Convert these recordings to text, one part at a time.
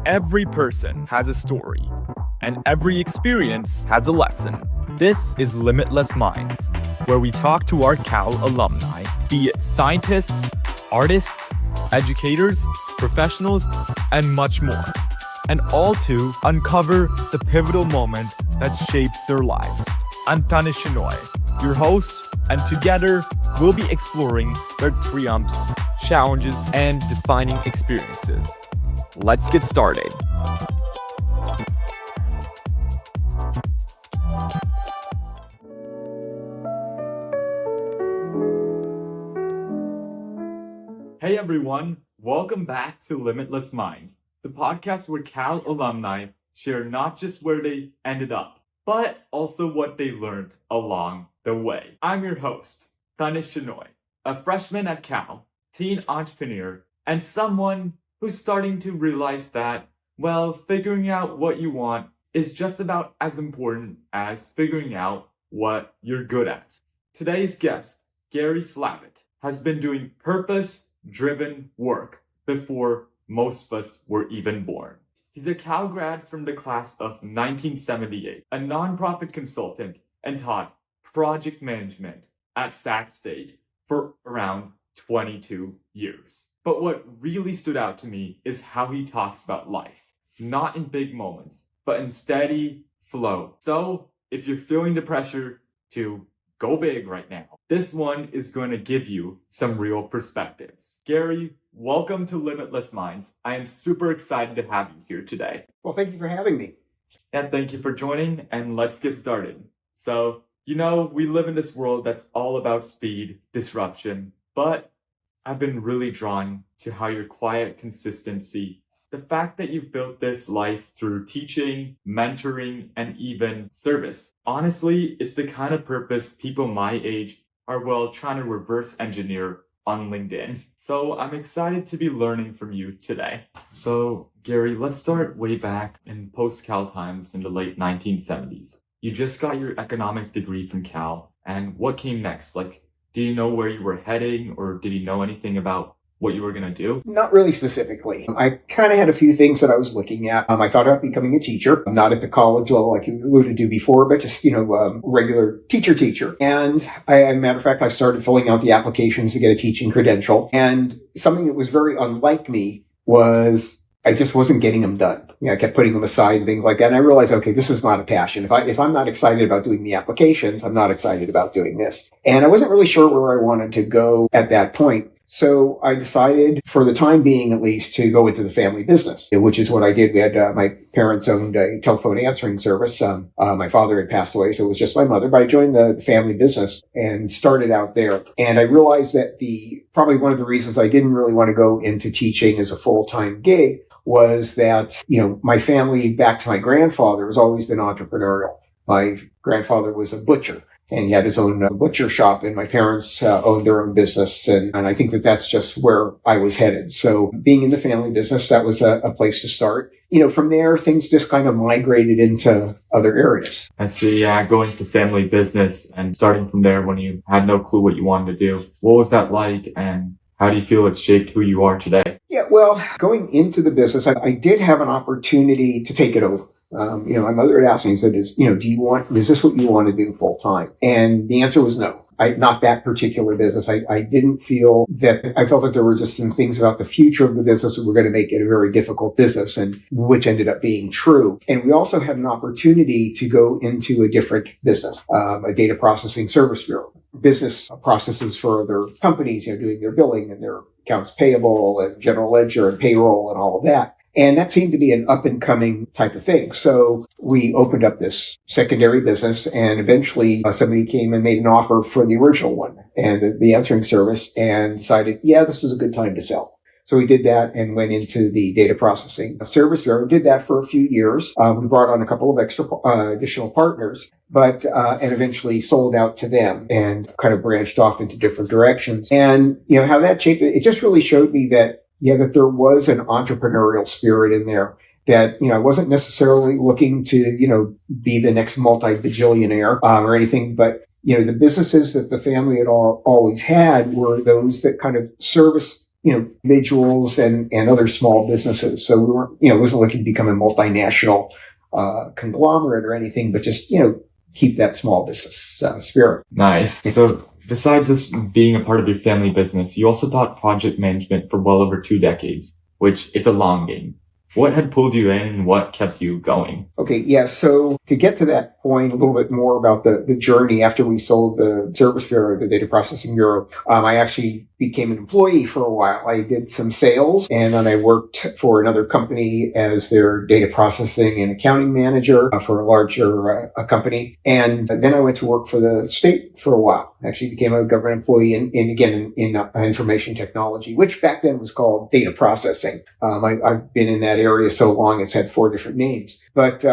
Every person has a story, and every experience has a lesson. This is Limitless Minds, where we talk to our Cal alumni, be it scientists, artists, educators, professionals, and much more, and all to uncover the pivotal moment that shaped their lives. I'm Tanish, Shenoy, your host, and together we'll be exploring their triumphs, challenges, and defining experiences. Let's get started. Hey everyone, welcome back to Limitless Minds, the podcast where Cal alumni share not just where they ended up, but also what they learned along the way. I'm your host, Tanish Shenoy, a freshman at Cal, teen entrepreneur, and someone who's starting to realize that, well, figuring out what you want is just about as important as figuring out what you're good at. Today's guest, Gary Slavit, has been doing purpose-driven work before most of us were even born. He's a Cal grad from the class of 1978, a nonprofit consultant, and taught project management at Sac State for around 22 years. But what really stood out to me is how he talks about life, not in big moments, but in steady flow. So if you're feeling the pressure to go big right now, this one is going to give you some real perspectives. Gary, welcome to Limitless Minds. I am super excited to have you here today. Well, thank you for having me. And thank you for joining, and let's get started. So, we live in this world that's all about speed, disruption, but I've been really drawn to how your quiet consistency, the fact that you've built this life through teaching, mentoring, and even service. Honestly, it's the kind of purpose people my age are trying to reverse engineer on LinkedIn. So I'm excited to be learning from you today. So Gary, let's start way back in post-Cal times in the late 1970s. You just got your economics degree from Cal, and what came next? Do you know where you were heading, or did you know anything about what you were going to do? Not really specifically. I kind of had a few things that I was looking at. I thought about becoming a teacher, not at the college level like you alluded to before, but just, regular teacher. And matter of fact, I started filling out the applications to get a teaching credential. And something that was very unlike me was I just wasn't getting them done. I kept putting them aside and things like that. And I realized, okay, this is not a passion. If I'm not excited about doing the applications, I'm not excited about doing this. And I wasn't really sure where I wanted to go at that point. So I decided, for the time being at least, to go into the family business, which is what I did. We had, my parents owned a telephone answering service. My father had passed away, so it was just my mother, but I joined the family business and started out there. And I realized that probably one of the reasons I didn't really want to go into teaching as a full-time gig was that, my family, back to my grandfather, has always been entrepreneurial. My grandfather was a butcher, and he had his own butcher shop, and my parents owned their own business. And I think that that's just where I was headed. So being in the family business, that was a place to start. From there, things just kind of migrated into other areas. And so, going to family business and starting from there when you had no clue what you wanted to do, what was that like, and how do you feel it shaped who you are today? Yeah, well, going into the business, I did have an opportunity to take it over. My mother had asked me, said, is this what you want to do full time? And the answer was no. Not that particular business. I didn't feel that, I felt that there were just some things about the future of the business that were going to make it a very difficult business, and which ended up being true. And we also had an opportunity to go into a different business, a data processing service bureau. Business processes for other companies, doing their billing and their accounts payable and general ledger and payroll and all of that. And that seemed to be an up-and-coming type of thing. So we opened up this secondary business, and eventually somebody came and made an offer for the original one and the answering service, and decided, this was a good time to sell. So we did that and went into the data processing service bureau. Did that for a few years. We brought on a couple of additional partners, but and eventually sold out to them and kind of branched off into different directions. And how that shaped it just really showed me that there was an entrepreneurial spirit in there. That, I wasn't necessarily looking to, be the next multi-bajillionaire or anything, but the businesses that the family had always had were those that kind of service individuals and other small businesses. So we weren't, it wasn't looking to become a multinational conglomerate or anything, but just, keep that small business spirit. Nice. So besides this being a part of your family business, you also taught project management for well over 2 decades, which it's a long game. What had pulled you in and what kept you going? Okay, yeah. So to get to that point, a little bit more about the journey after we sold the service bureau, the data processing bureau, I actually became an employee for a while. I did some sales and then I worked for another company as their data processing and accounting manager for a larger company. And then I went to work for the state for a while. I actually became a government employee in information technology, which back then was called data processing. I've been in that area so long, it's had 4 different names. But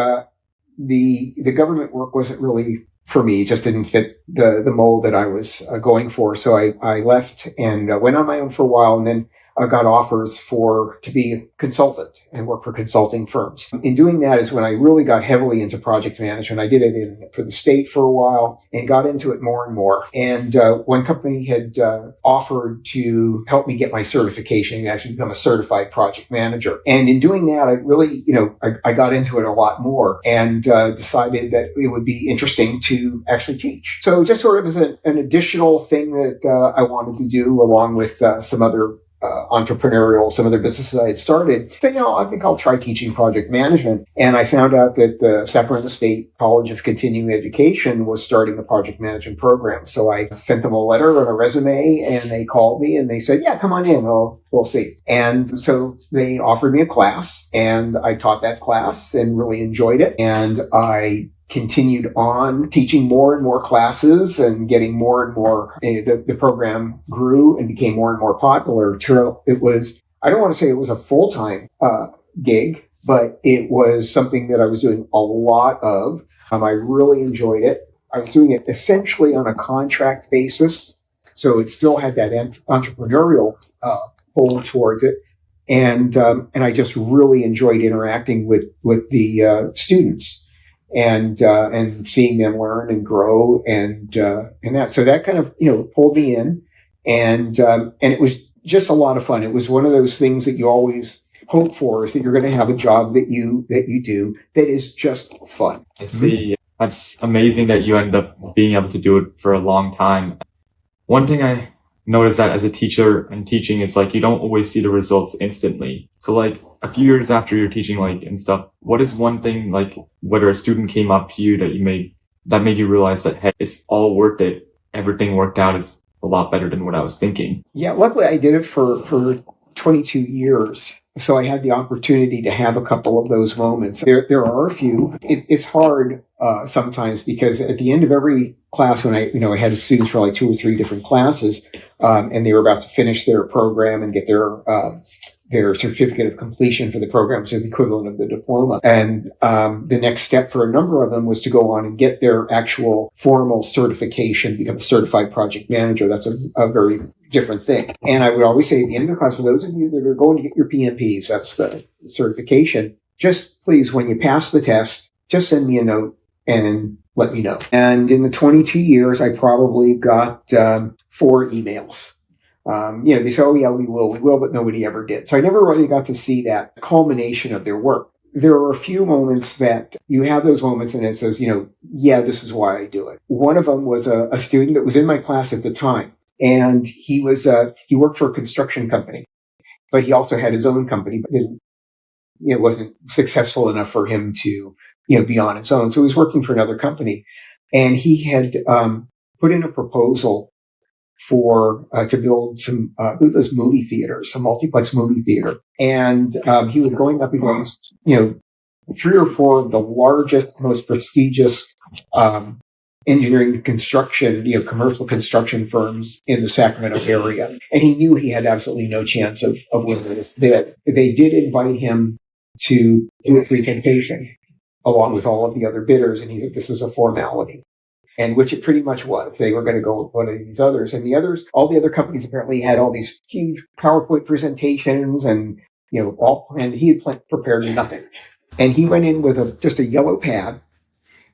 the government work wasn't really for me. It just didn't fit the mold that I was going for. So I left and went on my own for a while, and then I got offers to be a consultant and work for consulting firms. In doing that is when I really got heavily into project management. I did it for the state for a while and got into it more and more. And one company had offered to help me get my certification and actually become a certified project manager. And in doing that, I really, I got into it a lot more and decided that it would be interesting to actually teach. So just sort of as an additional thing that I wanted to do along with some other some other businesses I had started. But, I think I'll try teaching project management. And I found out that the Sacramento State College of Continuing Education was starting a project management program. So I sent them a letter and a resume, and they called me and they said, yeah, come on in. We'll see. And so they offered me a class, and I taught that class and really enjoyed it. And I continued on teaching more and more classes and getting more and more. The program grew and became more and more popular. It was, I don't want to say it was a full-time gig, but it was something that I was doing a lot of. I really enjoyed it. I was doing it essentially on a contract basis, so it still had that entrepreneurial pull towards it. And I just really enjoyed interacting with the students. And seeing them learn and grow and that. So that kind of, pulled me in, and it was just a lot of fun. It was one of those things that you always hope for, is that you're going to have a job that you do that is just fun. I see. That's amazing that you end up being able to do it for a long time. One thing I noticed that as a teacher and teaching, it's like you don't always see the results instantly. So like a few years after you're teaching and stuff, what is one thing, whether a student came up to you that made you realize that, hey, it's all worth it. Everything worked out is a lot better than what I was thinking. Yeah, luckily I did it for 22 years. So I had the opportunity to have a couple of those moments. There are a few. It's hard sometimes, because at the end of every class, when I had students for 2 or 3 different classes, and they were about to finish their program and get their certificate of completion for the program, so the equivalent of the diploma. And the next step for a number of them was to go on and get their actual formal certification, become a certified project manager. That's a very different thing. And I would always say at the end of the class, for those of you that are going to get your PMPs, that's the certification, just please, when you pass the test, just send me a note and let me know. And in the 22 years, I probably got 4 emails. They say, oh yeah, we will, but nobody ever did. So I never really got to see that culmination of their work. There are a few moments that you have those moments and it says, yeah, this is why I do it. One of them was a student that was in my class at the time. And he worked for a construction company, but he also had his own company, but it wasn't successful enough for him to, be on its own. So he was working for another company, and he had, put in a proposal to build some, those movie theaters, some multiplex movie theater. And, he was going up against, 3 or 4 of the largest, most prestigious, engineering construction, commercial construction firms in the Sacramento area. And he knew he had absolutely no chance of winning this bid. They did invite him to do a presentation along with all of the other bidders. And he said, this is a formality. And which it pretty much was. They were going to go with one of these others. And all the other companies apparently had all these huge PowerPoint presentations and, and he had prepared nothing. And he went in with just a yellow pad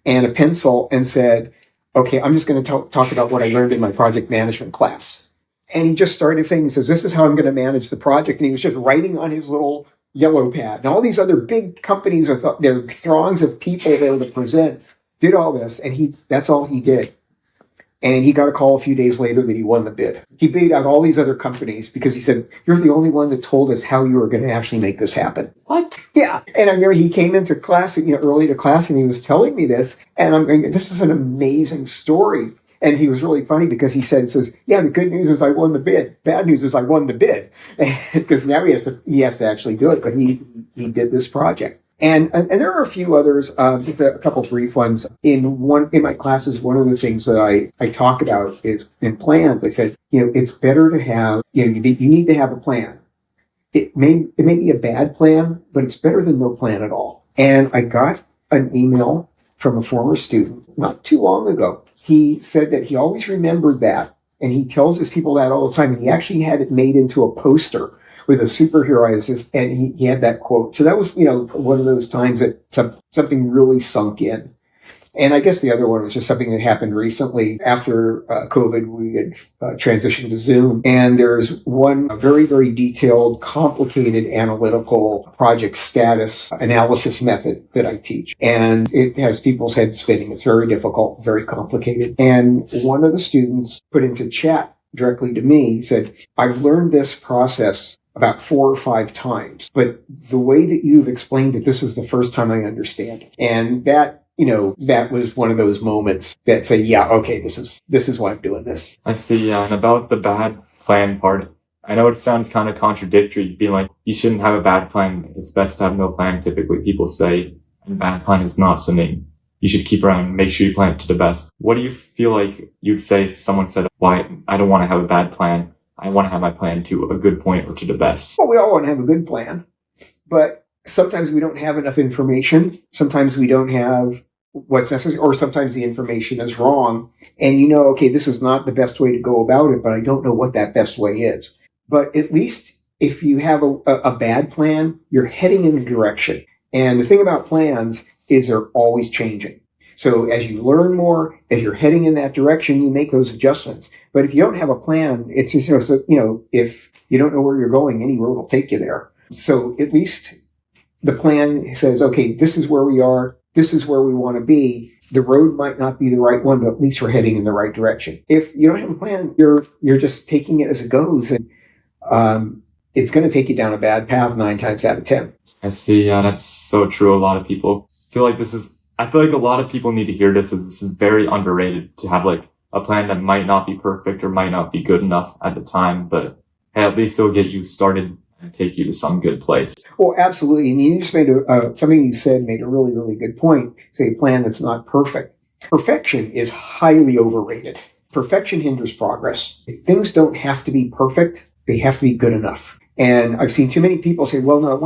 and a pencil and said, okay, I'm just going to talk about what I learned in my project management class. And he just started saying, he says, this is how I'm going to manage the project. And he was just writing on his little yellow pad. And all these other big companies, their throngs of people there to present, did all this. And that's all he did. And he got a call a few days later that he won the bid. He beat out all these other companies because he said, you're the only one that told us how you were going to actually make this happen. What? Yeah. And I remember he came into class, early to class, and he was telling me this. And I'm going, this is an amazing story. And he was really funny because he says, yeah, the good news is I won the bid. Bad news is I won the bid. Because now he has to actually do it. But he did this project. And there are a few others, just a couple brief ones. In my classes, one of the things that I talk about is in plans. I said, it's better to have, you need to have a plan. It may be a bad plan, but it's better than no plan at all. And I got an email from a former student not too long ago. He said that he always remembered that, and he tells his people that all the time. And he actually had it made into a poster with a superhero, and he had that quote. So that was, one of those times that something really sunk in. And I guess the other one was just something that happened recently after COVID. We had transitioned to Zoom, and there's one very, very detailed, complicated analytical project status analysis method that I teach. And it has people's heads spinning. It's very difficult, very complicated. And one of the students put into chat directly to me, he said, I've learned this process about 4 or 5 times, but the way that you've explained it, this is the first time I understand it. And that was one of those moments that say, yeah, okay, this is why I'm doing this. I see. Yeah. And about the bad plan part, I know it sounds kind of contradictory, being like, you shouldn't have a bad plan. It's best to have no plan. Typically people say, and a bad plan is not something you should keep around. Make sure you plan it to the best. What do you feel like you'd say if someone said, why I don't want to have a bad plan? I want to have my plan to a good point or to the best. Well, we all want to have a good plan, but sometimes we don't have enough information. Sometimes we don't have what's necessary, or sometimes the information is wrong. And okay, this is not the best way to go about it, but I don't know what that best way is. But at least if you have a bad plan, you're heading in a direction. And the thing about plans is they're always changing. So as you learn more, as you're heading in that direction, you make those adjustments. But if you don't have a plan, it's just, if you don't know where you're going, any road will take you there. So at least the plan says, okay, this is where we are. This is where we want to be. The road might not be the right one, but at least we're heading in the right direction. If you don't have a plan, you're just taking it as it goes. And, it's going to take you down a bad path 9 times out of 10. I see. Yeah, that's so true. A lot of people feel like I feel like a lot of people need to hear this, as this is very underrated, to have like a plan that might not be perfect or might not be good enough at the time, but hey, at least it'll get you started and take you to some good place. Well, absolutely. And you just made something you said made a really, really good point. Say a plan that's not perfect. Perfection is highly overrated. Perfection hinders progress. Things don't have to be perfect. They have to be good enough. And I've seen too many people say, well, no,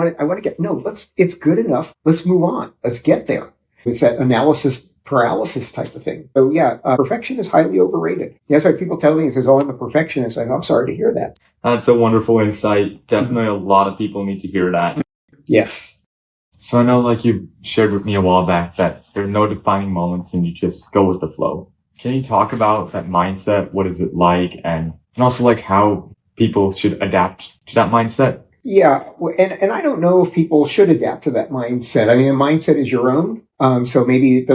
it's good enough. Let's move on. Let's get there. It's that analysis paralysis type of thing. So yeah, perfection is highly overrated. That's why people tell me, oh, I'm a perfectionist. I'm sorry to hear that. That's a wonderful insight. Definitely a lot of people need to hear that. Yes. So I know, like you shared with me a while back, that there are no defining moments and you just go with the flow. Can you talk about that mindset? What is it like? And also like how people should adapt to that mindset? Yeah, and I don't know if people should adapt to that mindset. I mean, a mindset is your own, so maybe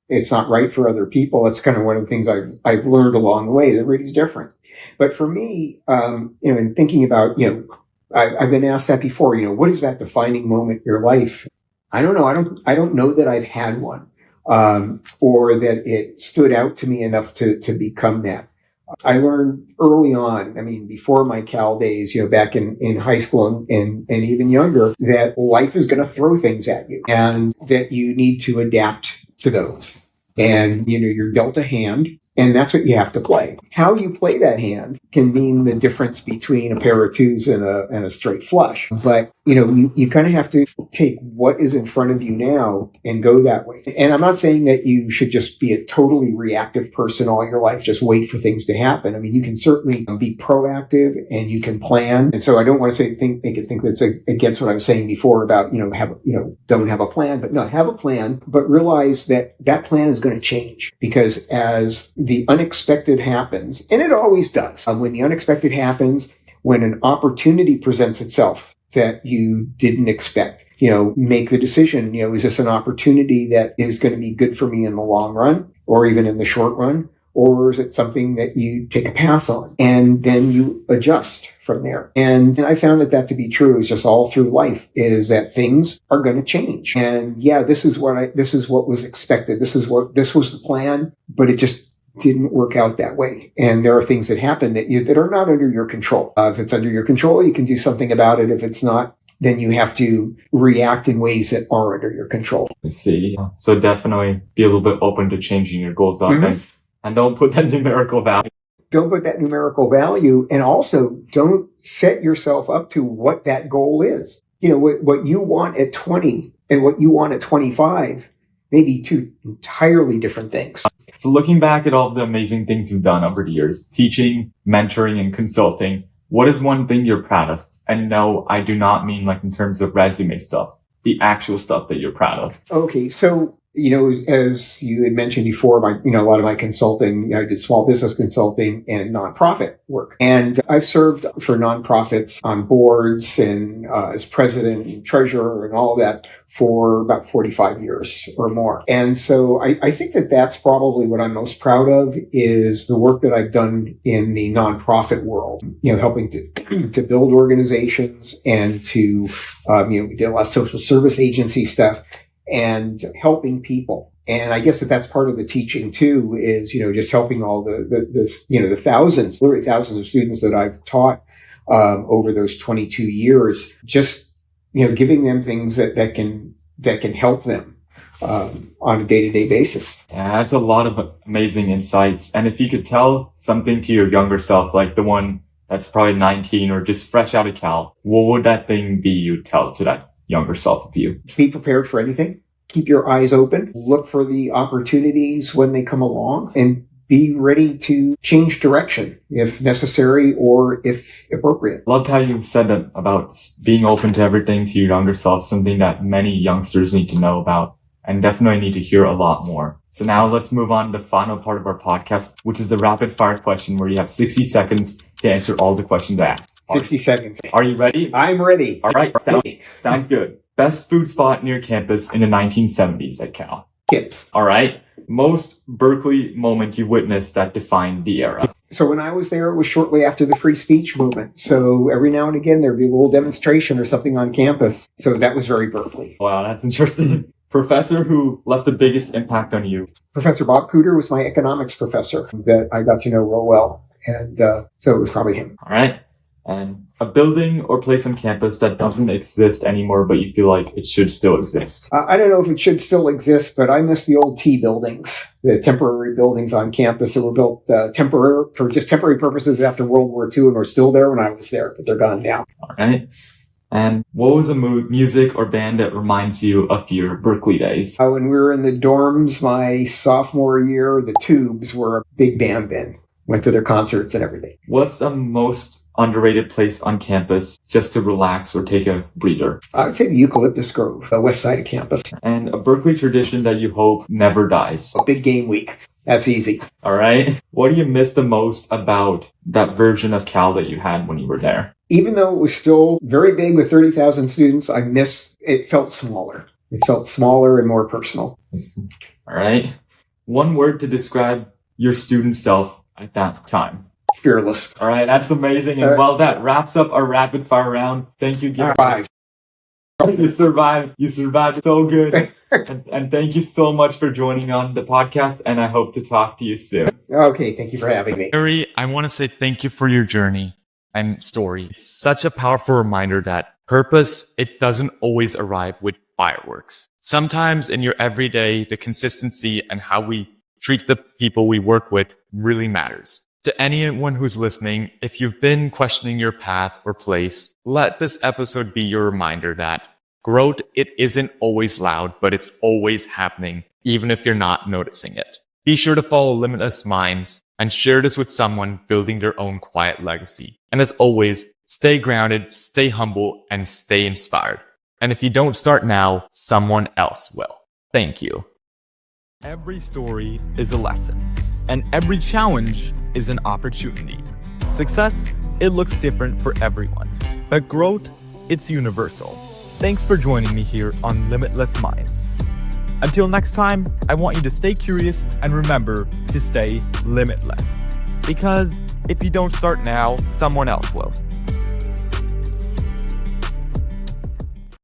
it's not right for other people. That's kind of one of the things I've learned along the way. Everybody's different. But for me, in thinking about, I've been asked that before. What is that defining moment in your life? I don't know. I don't know that I've had one, or that it stood out to me enough to become that. I learned early on, before my Cal days, back in high school and even younger, that life is going to throw things at you and that you need to adapt to those. And, you're dealt a hand, and that's what you have to play. How you play that hand can mean the difference between a pair of twos and a straight flush. But, you kind of have to take what is in front of you now and go that way. And I'm not saying that you should just be a totally reactive person all your life, just wait for things to happen. You can certainly be proactive and you can plan. And so I don't want to make it think that's against what I was saying before about, don't have a plan, but no, have a plan, but realize that plan is going to change, because as the unexpected happens, and it always does, when the unexpected happens, when an opportunity presents itself that you didn't expect, make the decision, is this an opportunity that is going to be good for me in the long run or even in the short run? Or is it something that you take a pass on and then you adjust from there? And I found that to be true is just all through life, is that things are going to change. And yeah, this is what was expected. This was the plan, but it just didn't work out that way. And there are things that happen that are not under your control. If it's under your control, you can do something about it. If it's not, then you have to react in ways that are under your control. I see. So definitely be a little bit open to changing your goals up. And don't put that numerical value. Don't put that numerical value, and also don't set yourself up to what that goal is. What you want at 20 and what you want at 25 may be two entirely different things. So looking back at all the amazing things you've done over the years, teaching, mentoring, and consulting, what is one thing you're proud of? And no, I do not mean like in terms of resume stuff, the actual stuff that you're proud of. Okay, so as you had mentioned before, a lot of my consulting, I did small business consulting and nonprofit work. And I've served for nonprofits on boards and as president and treasurer and all that for about 45 years or more. And so I think that's probably what I'm most proud of, is the work that I've done in the nonprofit world, helping to build organizations and to, we did a lot of social service agency stuff, and helping people. And I guess that's part of the teaching too, is, just helping all the thousands, literally thousands of students that I've taught, over those 22 years, just, giving them things that can help them, on a day-to-day basis. Yeah, that's a lot of amazing insights. And if you could tell something to your younger self, like the one that's probably 19 or just fresh out of Cal, what would that thing be you'd tell to that younger self of you? Be prepared for anything. Keep your eyes open. Look for the opportunities when they come along, and be ready to change direction if necessary or if appropriate. Loved how you said that about being open to everything to your younger self, something that many youngsters need to know about and definitely need to hear a lot more. So now let's move on to the final part of our podcast, which is a rapid fire question where you have 60 seconds to answer all the questions asked. 60 seconds. Are you ready? I'm ready. All right. Sounds good. Best food spot near campus in the 1970s at Cal. Kips. All right. Most Berkeley moment you witnessed that defined the era. So when I was there, it was shortly after the free speech movement. So every now and again, there'd be a little demonstration or something on campus. So that was very Berkeley. Wow, that's interesting. Professor who left the biggest impact on you. Professor Bob Cooter was my economics professor that I got to know real well. And so it was probably him. All right. And a building or place on campus that doesn't exist anymore, but you feel like it should still exist. I don't know if it should still exist, but I miss the old T buildings, the temporary buildings on campus that were built for just temporary purposes after World War II and were still there when I was there, but they're gone now. All right. And what was a music or band that reminds you of your Berkeley days? When we were in the dorms my sophomore year, the Tubes were a big band then. Went to their concerts and everything. What's the most underrated place on campus just to relax or take a breather? I would say the Eucalyptus Grove, the west side of campus. And a Berkeley tradition that you hope never dies. A big game week. That's easy. All right. What do you miss the most about that version of Cal that you had when you were there? Even though it was still very big with 30,000 students, I miss it felt smaller. It felt smaller and more personal. All right. One word to describe your student self at that time. Fearless. All right. That's amazing. And well, that wraps up our rapid fire round. Thank you, Gary. You survived. You survived so good. and thank you so much for joining on the podcast. And I hope to talk to you soon. Okay. Thank you for having me. Gary, I want to say thank you for your journey and story. It's such a powerful reminder that purpose, it doesn't always arrive with fireworks. Sometimes in your everyday, the consistency and how we treat the people we work with really matters. To anyone who's listening, if you've been questioning your path or place, let this episode be your reminder that growth, it isn't always loud, but it's always happening, even if you're not noticing it. Be sure to follow Limitless Minds and share this with someone building their own quiet legacy. And as always, stay grounded, stay humble, and stay inspired. And if you don't start now, someone else will. Thank you. Every story is a lesson. And every challenge is an opportunity. Success, it looks different for everyone. But growth, it's universal. Thanks for joining me here on Limitless Minds. Until next time, I want you to stay curious and remember to stay limitless. Because if you don't start now, someone else will.